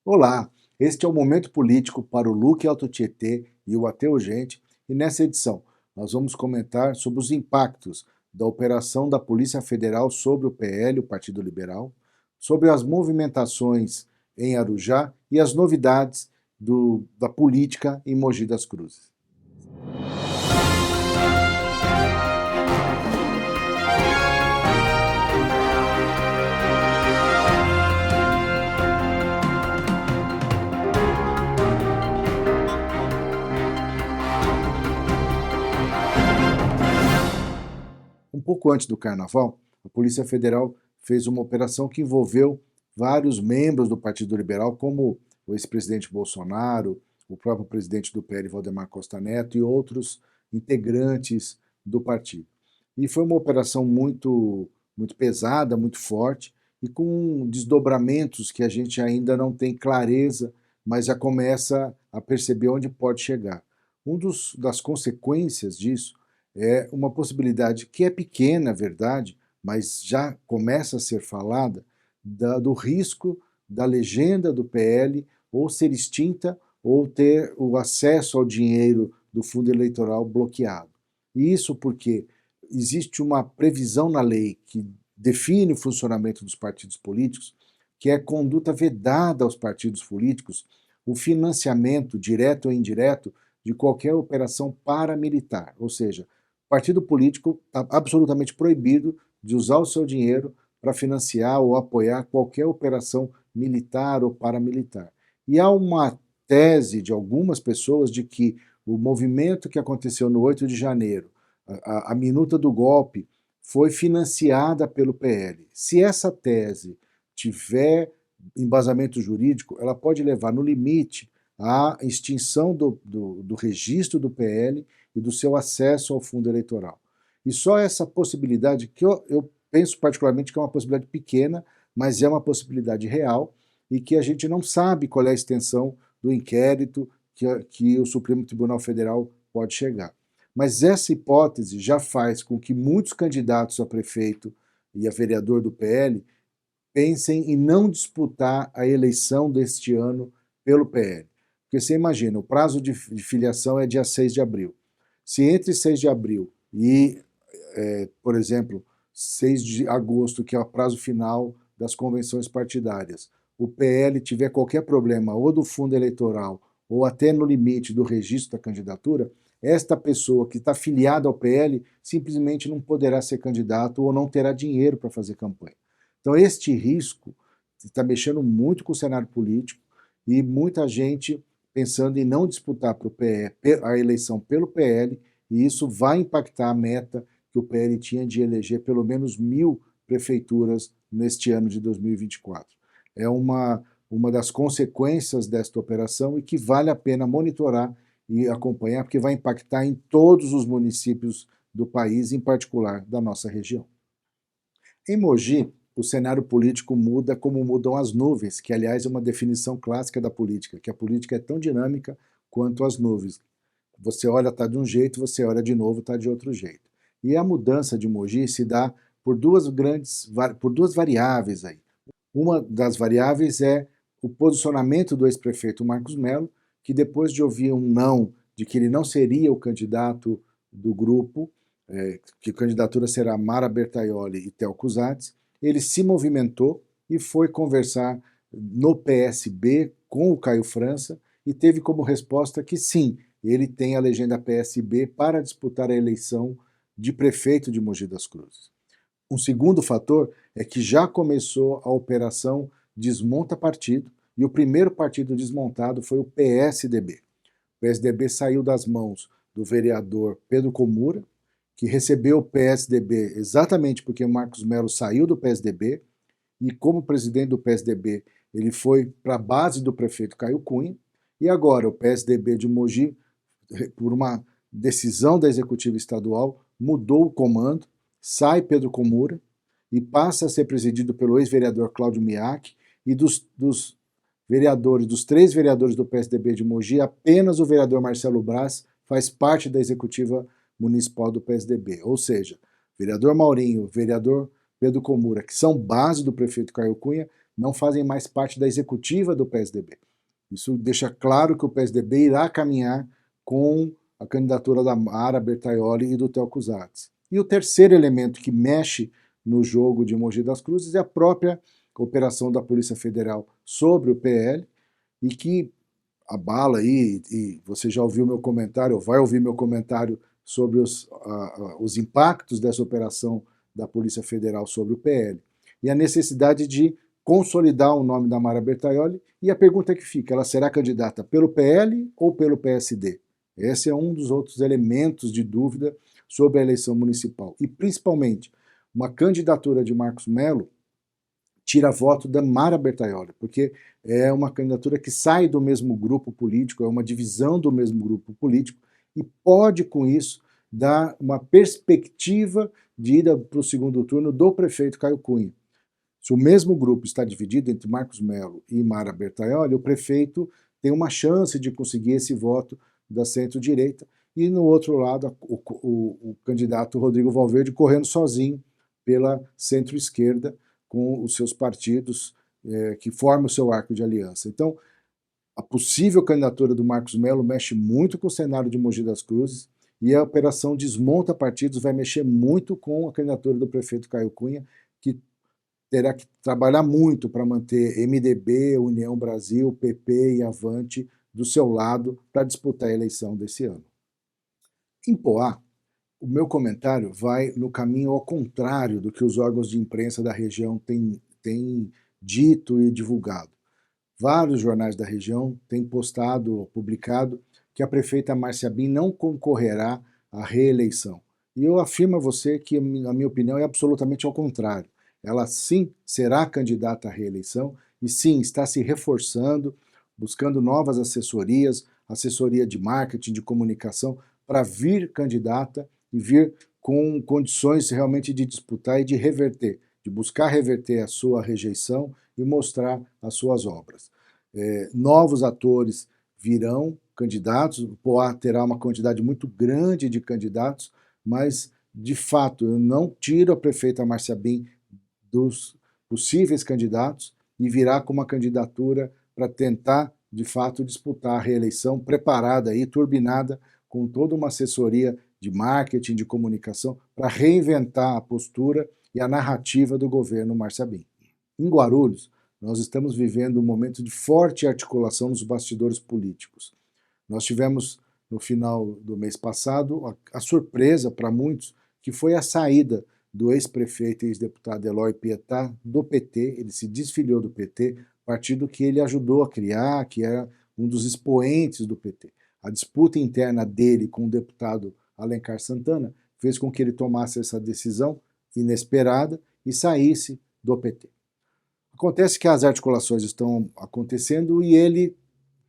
Olá, este é o Momento Político para o Luque Alto Tietê e o Até Urgente, e nessa edição nós vamos comentar sobre os impactos da operação da Polícia Federal sobre o PL, o Partido Liberal, sobre as movimentações em Arujá e as novidades da política em Mogi das Cruzes. Um pouco antes do Carnaval, a Polícia Federal fez uma operação que envolveu vários membros do Partido Liberal, como o ex-presidente Bolsonaro, o próprio presidente do PL, Valdemar Costa Neto, e outros integrantes do partido. E foi uma operação muito pesada, muito forte, e com desdobramentos que a gente ainda não tem clareza, mas já começa a perceber onde pode chegar. Das consequências disso é uma possibilidade que é pequena, é verdade, mas já começa a ser falada do risco da legenda do PL ou ser extinta ou ter o acesso ao dinheiro do fundo eleitoral bloqueado. E isso porque existe uma previsão na lei que define o funcionamento dos partidos políticos, que é conduta vedada aos partidos políticos o financiamento, direto ou indireto, de qualquer operação paramilitar, ou seja, partido político está absolutamente proibido de usar o seu dinheiro para financiar ou apoiar qualquer operação militar ou paramilitar. E há uma tese de algumas pessoas de que o movimento que aconteceu no 8 de janeiro, a minuta do golpe, foi financiada pelo PL. Se essa tese tiver embasamento jurídico, ela pode levar, no limite, à extinção do registro do PL e do seu acesso ao fundo eleitoral. E só essa possibilidade, que eu penso particularmente que é uma possibilidade pequena, mas é uma possibilidade real e que a gente não sabe qual é a extensão do inquérito que o Supremo Tribunal Federal pode chegar. Mas essa hipótese já faz com que muitos candidatos a prefeito e a vereador do PL pensem em não disputar a eleição deste ano pelo PL. Porque você imagina, o prazo de filiação é dia 6 de abril. Se entre 6 de abril e, por exemplo, 6 de agosto, que é o prazo final das convenções partidárias, o PL tiver qualquer problema ou do fundo eleitoral ou até no limite do registro da candidatura, esta pessoa que está filiada ao PL simplesmente não poderá ser candidato ou não terá dinheiro para fazer campanha. Então, este risco está mexendo muito com o cenário político e muita gente pensando em não disputar a eleição pelo PL, e isso vai impactar a meta que o PL tinha de eleger pelo menos 1.000 prefeituras neste ano de 2024. É uma das consequências desta operação e que vale a pena monitorar e acompanhar, porque vai impactar em todos os municípios do país, em particular da nossa região. Em Mogi, o cenário político muda como mudam as nuvens, que, aliás, é uma definição clássica da política, que a política é tão dinâmica quanto as nuvens. Você olha, está de um jeito, você olha de novo, está de outro jeito. E a mudança de Mogi se dá por duas variáveis aí. Uma das variáveis é o posicionamento do ex-prefeito Marcos Melo, que depois de ouvir um não, de que ele não seria o candidato do grupo, que a candidatura será Mara Bertaioli e Theo Cusatz, ele se movimentou e foi conversar no PSB com o Caio França e teve como resposta que sim, ele tem a legenda PSB para disputar a eleição de prefeito de Mogi das Cruzes. Um segundo fator é que já começou a operação Desmonta Partido, e o primeiro partido desmontado foi o PSDB. O PSDB saiu das mãos do vereador Pedro Comura, que recebeu o PSDB exatamente porque Marcos Melo saiu do PSDB, e como presidente do PSDB ele foi para a base do prefeito Caio Cunha, e agora o PSDB de Mogi, por uma decisão da executiva estadual, mudou o comando, sai Pedro Comura e passa a ser presidido pelo ex-vereador Cláudio Miak, e dos três vereadores do PSDB de Mogi, apenas o vereador Marcelo Braz faz parte da executiva municipal do PSDB. Ou seja, vereador Maurinho, vereador Pedro Comura, que são base do prefeito Caio Cunha, não fazem mais parte da executiva do PSDB. Isso deixa claro que o PSDB irá caminhar com a candidatura da Mara Bertaioli e do Theo Cusatz. E o terceiro elemento que mexe no jogo de Mogi das Cruzes é a própria operação da Polícia Federal sobre o PL, e que abala aí, e você já ouviu meu comentário, ou vai ouvir meu comentário sobre os impactos dessa operação da Polícia Federal sobre o PL, e a necessidade de consolidar o nome da Mara Bertaioli, e a pergunta que fica, ela será candidata pelo PL ou pelo PSD? Esse é um dos outros elementos de dúvida sobre a eleição municipal. E, principalmente, uma candidatura de Marcos Melo tira voto da Mara Bertaioli, porque é uma candidatura que sai do mesmo grupo político, é uma divisão do mesmo grupo político, e pode, com isso, dar uma perspectiva de ida para o segundo turno do prefeito Caio Cunha. Se o mesmo grupo está dividido entre Marcos Melo e Mara Bertaioli, o prefeito tem uma chance de conseguir esse voto da centro-direita, e no outro lado o candidato Rodrigo Valverde correndo sozinho pela centro-esquerda com os seus partidos que formam o seu arco de aliança. Então, a possível candidatura do Marcos Melo mexe muito com o cenário de Mogi das Cruzes, e a operação Desmonta Partidos vai mexer muito com a candidatura do prefeito Caio Cunha, que terá que trabalhar muito para manter MDB, União Brasil, PP e Avante do seu lado para disputar a eleição desse ano. Em Poá, o meu comentário vai no caminho ao contrário do que os órgãos de imprensa da região têm dito e divulgado. Vários jornais da região têm postado, publicado, que a prefeita Márcia Bin não concorrerá à reeleição. E eu afirmo a você que, na minha opinião, é absolutamente ao contrário. Ela sim será candidata à reeleição e sim está se reforçando, buscando novas assessorias, assessoria de marketing, de comunicação, para vir candidata e vir com condições realmente de disputar e de reverter, de buscar reverter a sua rejeição e mostrar as suas obras. Novos atores virão, candidatos, o Poá terá uma quantidade muito grande de candidatos, mas, de fato, eu não tiro a prefeita Márcia Bin dos possíveis candidatos e virá com uma candidatura para tentar, de fato, disputar a reeleição, preparada e turbinada com toda uma assessoria de marketing, de comunicação, para reinventar a postura e a narrativa do governo Márcia Bin. Em Guarulhos, nós estamos vivendo um momento de forte articulação nos bastidores políticos. Nós tivemos, no final do mês passado, a surpresa para muitos, que foi a saída do ex-prefeito e ex-deputado Eloy Pietá do PT. Ele se desfiliou do PT, partido que ele ajudou a criar, que era um dos expoentes do PT. A disputa interna dele com o deputado Alencar Santana fez com que ele tomasse essa decisão inesperada e saísse do PT. Acontece que as articulações estão acontecendo e ele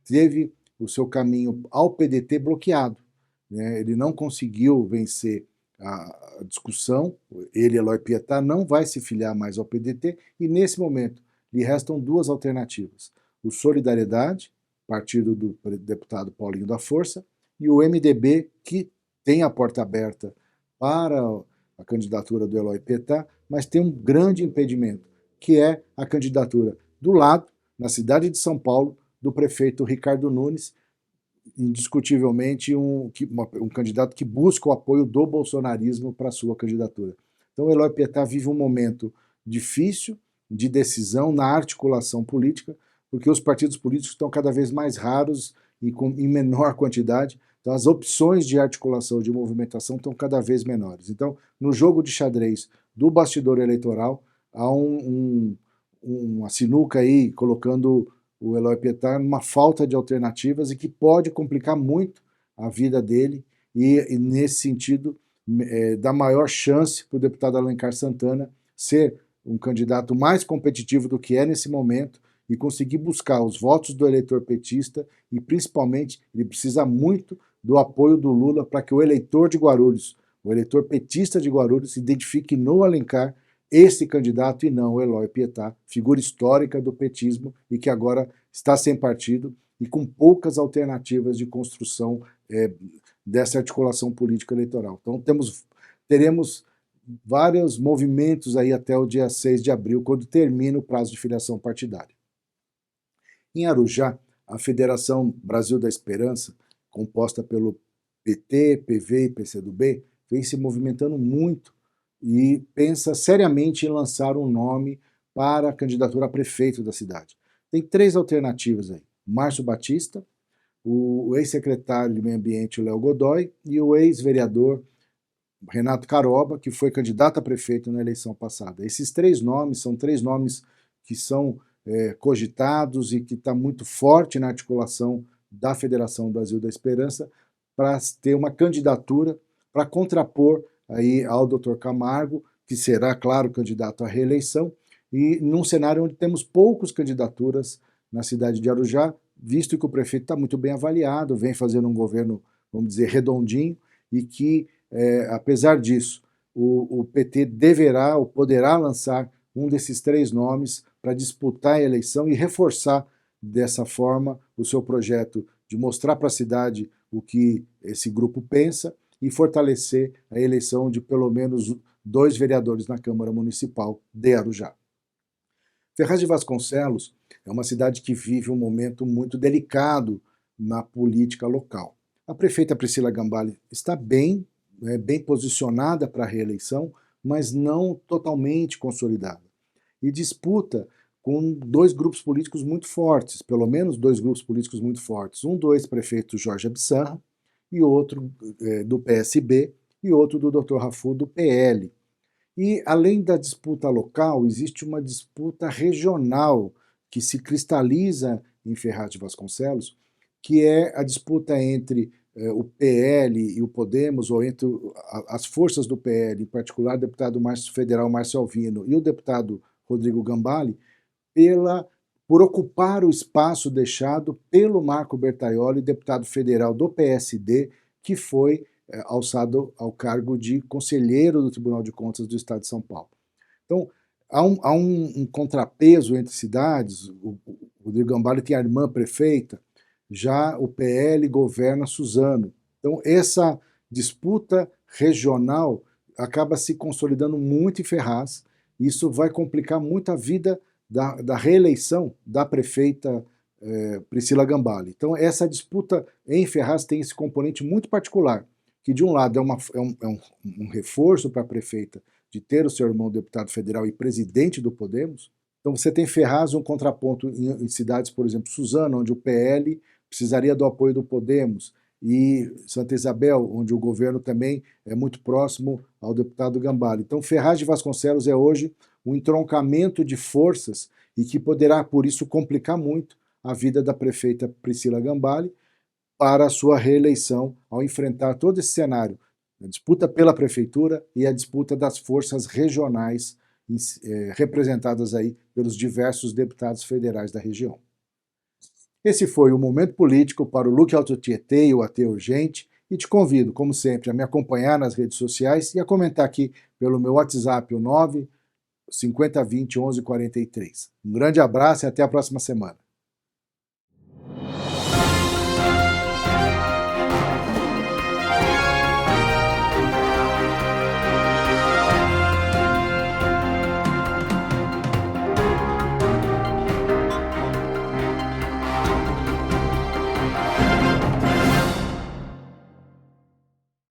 teve o seu caminho ao PDT bloqueado. Ele não conseguiu vencer a discussão, ele, Eloy Pietá, não vai se filiar mais ao PDT e, nesse momento, lhe restam duas alternativas. O Solidariedade, partido do deputado Paulinho da Força, e o MDB, que tem a porta aberta para a candidatura do Eloy Pietá, mas tem um grande impedimento, que é a candidatura do lado, na cidade de São Paulo, do prefeito Ricardo Nunes, indiscutivelmente um candidato que busca o apoio do bolsonarismo para a sua candidatura. Então, Eloy Pietá vive um momento difícil de decisão na articulação política, porque os partidos políticos estão cada vez mais raros e em menor quantidade, então as opções de articulação, de movimentação estão cada vez menores. Então, no jogo de xadrez do bastidor eleitoral, há uma sinuca aí colocando o Eloy Pietá numa falta de alternativas e que pode complicar muito a vida dele e nesse sentido, dá maior chance para o deputado Alencar Santana ser um candidato mais competitivo do que é nesse momento e conseguir buscar os votos do eleitor petista e, principalmente, ele precisa muito do apoio do Lula para que o eleitor de Guarulhos, o eleitor petista de Guarulhos, se identifique no Alencar esse candidato e não o Eloy Pietá, figura histórica do petismo e que agora está sem partido e com poucas alternativas de construção dessa articulação política eleitoral. Então teremos vários movimentos aí até o dia 6 de abril, quando termina o prazo de filiação partidária. Em Arujá, a Federação Brasil da Esperança, composta pelo PT, PV e PCdoB, vem se movimentando muito e pensa seriamente em lançar um nome para a candidatura a prefeito da cidade. Tem 3 alternativas aí: Márcio Batista, o ex-secretário de Meio Ambiente, Léo Godoy, e o ex-vereador Renato Caroba, que foi candidato a prefeito na eleição passada. Esses 3 nomes são 3 nomes que são cogitados e que está muito forte na articulação da Federação Brasil da Esperança para ter uma candidatura para contrapor aí ao Dr. Camargo, que será, claro, candidato à reeleição, e num cenário onde temos poucas candidaturas na cidade de Arujá, visto que o prefeito está muito bem avaliado, vem fazendo um governo, vamos dizer, redondinho, e que, apesar disso, o PT deverá ou poderá lançar um desses 3 nomes para disputar a eleição e reforçar dessa forma o seu projeto de mostrar para a cidade o que esse grupo pensa e fortalecer a eleição de pelo menos 2 vereadores na Câmara Municipal de Arujá. Ferraz de Vasconcelos é uma cidade que vive um momento muito delicado na política local. A prefeita Priscila Gambale está bem posicionada para a reeleição, mas não totalmente consolidada. E disputa com 2 grupos políticos muito fortes, pelo menos 2 grupos políticos muito fortes. Um do ex-prefeito Jorge Absalha, e outro do PSB, e outro do Dr. Rafu, do PL. E, além da disputa local, existe uma disputa regional que se cristaliza em Ferraz de Vasconcelos, que é a disputa entre o PL e o Podemos, ou entre as forças do PL, em particular o deputado federal Márcio Alvino e o deputado Rodrigo Gambale, por ocupar o espaço deixado pelo Marco Bertaioli, deputado federal do PSD, que foi alçado ao cargo de conselheiro do Tribunal de Contas do Estado de São Paulo. Então, há um contrapeso entre cidades. O Rodrigo Gambale tem a irmã prefeita, já o PL governa Suzano. Então, essa disputa regional acaba se consolidando muito em Ferraz. Isso vai complicar muito a vida da reeleição da prefeita Priscila Gambale. Então, essa disputa em Ferraz tem esse componente muito particular, que de um lado é um reforço para a prefeita de ter o seu irmão deputado federal e presidente do Podemos. Então você tem Ferraz, um contraponto em cidades, por exemplo, Suzano, onde o PL precisaria do apoio do Podemos, e Santa Isabel, onde o governo também é muito próximo ao deputado Gambale. Então Ferraz de Vasconcelos é hoje um entroncamento de forças e que poderá, por isso, complicar muito a vida da prefeita Priscila Gambale para a sua reeleição, ao enfrentar todo esse cenário, a disputa pela prefeitura e a disputa das forças regionais representadas aí pelos diversos deputados federais da região. Esse foi o Momento Político para o Lookout Tietê e o AT Urgente, e te convido, como sempre, a me acompanhar nas redes sociais e a comentar aqui pelo meu WhatsApp, o 9 50 20 11 43. Um grande abraço e até a próxima semana.